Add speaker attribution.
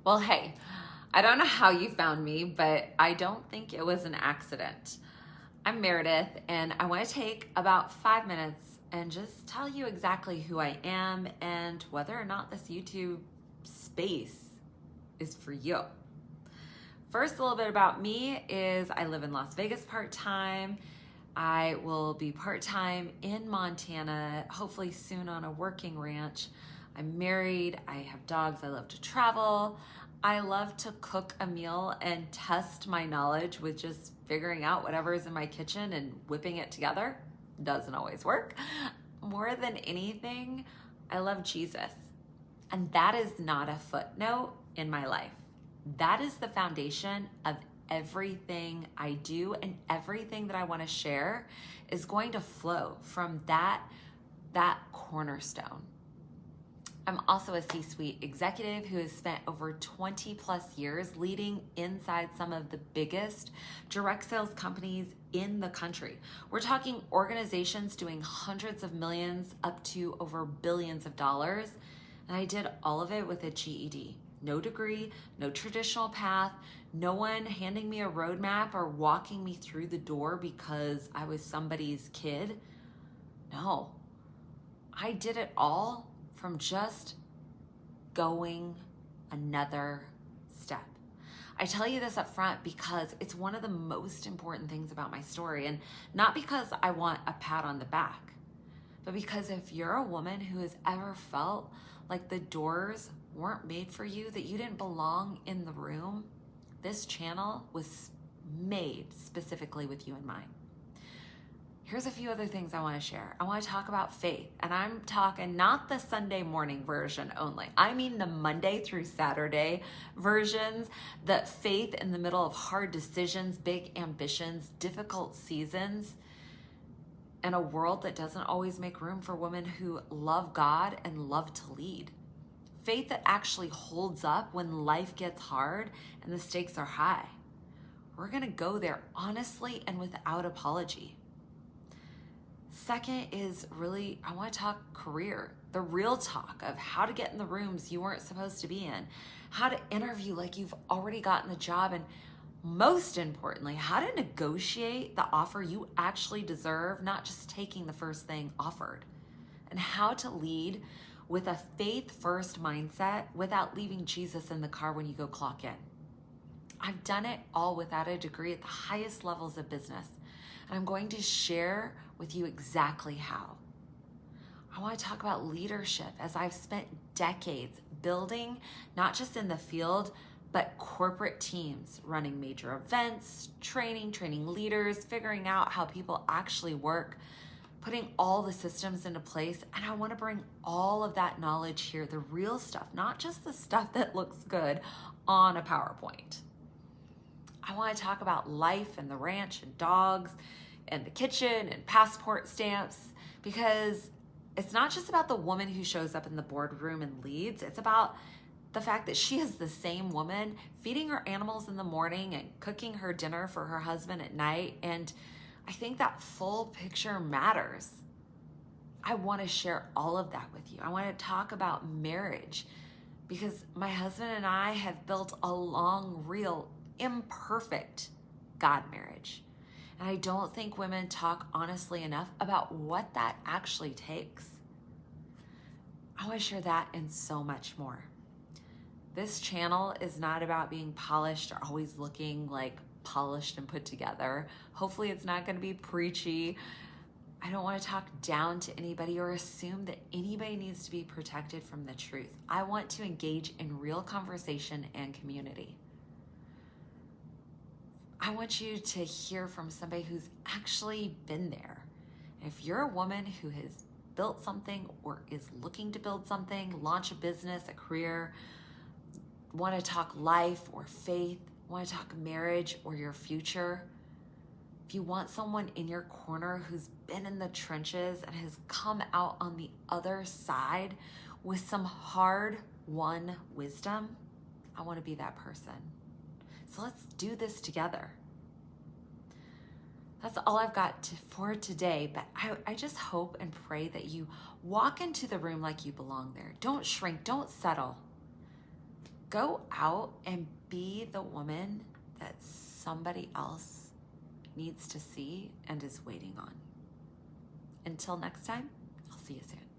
Speaker 1: Well, hey, I don't know how you found me, but I don't think it was an accident. I'm Meredith, and I want to take about 5 minutes and just tell you exactly who I am and whether or not this YouTube space is for you. First, a little bit about me is I live in Las Vegas part-time. I will be part-time in Montana, hopefully soon on a working ranch. I'm married, I have dogs, I love to travel. I love to cook a meal and test my knowledge with just figuring out whatever is in my kitchen and whipping it together. Doesn't always work. More than anything, I love Jesus. And that is not a footnote in my life. That is the foundation of everything I do, and everything that I want to share is going to flow from that cornerstone. I'm also a C-suite executive who has spent over 20 plus years leading inside some of the biggest direct sales companies in the country. We're talking organizations doing hundreds of millions up to over billions of dollars. And I did all of it with a GED. No degree, no traditional path, no one handing me a roadmap or walking me through the door because I was somebody's kid. No, I did it all from just going another step. I tell you this up front because it's one of the most important things about my story, and not because I want a pat on the back, but because if you're a woman who has ever felt like the doors weren't made for you, that you didn't belong in the room, this channel was made specifically with you in mind. Here's a few other things I want to share. I want to talk about faith, and I'm talking not the Sunday morning version only. I mean the Monday through Saturday versions, the faith in the middle of hard decisions, big ambitions, difficult seasons, and a world that doesn't always make room for women who love God and love to lead. Faith that actually holds up when life gets hard and the stakes are high. We're going to go there honestly and without apology. Second is really, I want to talk career, the real talk of how to get in the rooms you weren't supposed to be in, how to interview like you've already gotten the job, and most importantly, how to negotiate the offer you actually deserve, not just taking the first thing offered, and how to lead with a faith-first mindset without leaving Jesus in the car when you go clock in. I've done it all without a degree at the highest levels of business, and I'm going to share with you exactly how. I want to talk about leadership, as I've spent decades building, not just in the field, but corporate teams, running major events, training leaders, figuring out how people actually work, putting all the systems into place. And I want to bring all of that knowledge here, the real stuff, not just the stuff that looks good on a PowerPoint. I want to talk about life and the ranch and dogs and the kitchen and passport stamps, because it's not just about the woman who shows up in the boardroom and leads. It's about the fact that she is the same woman feeding her animals in the morning and cooking her dinner for her husband at night. And I think that full picture matters. I want to share all of that with you. I want to talk about marriage, because my husband and I have built a long, real, imperfect God marriage. And I don't think women talk honestly enough about what that actually takes. I want to share that and so much more. This channel is not about being polished or always looking like polished and put together. Hopefully it's not going to be preachy. I don't want to talk down to anybody or assume that anybody needs to be protected from the truth. I want to engage in real conversation and community. I want you to hear from somebody who's actually been there. If you're a woman who has built something or is looking to build something, launch a business, a career, want to talk life or faith, want to talk marriage or your future, if you want someone in your corner who's been in the trenches and has come out on the other side with some hard-won wisdom, I want to be that person. So let's do this together. That's all I've got for today, but I just hope and pray that you walk into the room like you belong there. Don't shrink, don't settle. go out and be the woman that somebody else needs to see and is waiting on. Until next time, I'll see you soon.